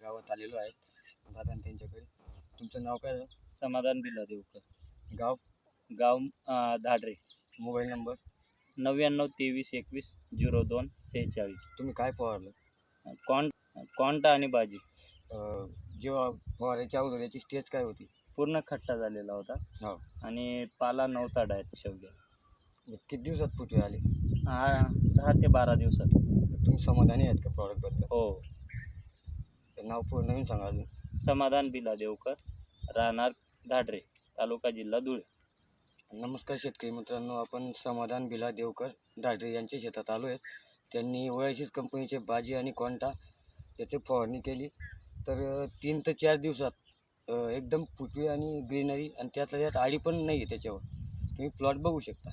गावात आलेलो आहे दादा त्यांच्याकडे. तुमचं नाव काय आहे? समाधान बिला देवकर. गाव? गाव धाडरे. Mobile number? 9923210246. तुम्ही काय फवारलं? कॉन्टा आणि बाजी. जेव्हा फवारायच्या अगोदर याची स्टेज काय होती? पूर्ण खट्टा झालेला होता हो. आणि पाला नव्हता डायरेक्ट शेवग्या. किती दिवसात फुटवे आले? 10 ते 12 दिवसात. तुम्ही समाधानी आहेत का प्रॉडक्टबद्दल? हो. नाव पूर्ण नवीन सांगा अजून. समाधान बिला देवकर, राहणार धाडरे, तालुका जिल्हा धुळे. नमस्कार शेतकरी मित्रांनो, आपण समाधान बिला देवकर धाडरे यांच्या शेतात आलो आहे. त्यांनी ओएसिस कंपनीचे बाजी आणि कॉन्टा याची फवारणी केली. तर 3 ते 4 दिवसात एकदम फुटवे आणि ग्रीनरी आणि त्यातल्या त्यात आळी पण नाही आहे त्याच्यावर. तुम्ही प्लॉट बघू शकता.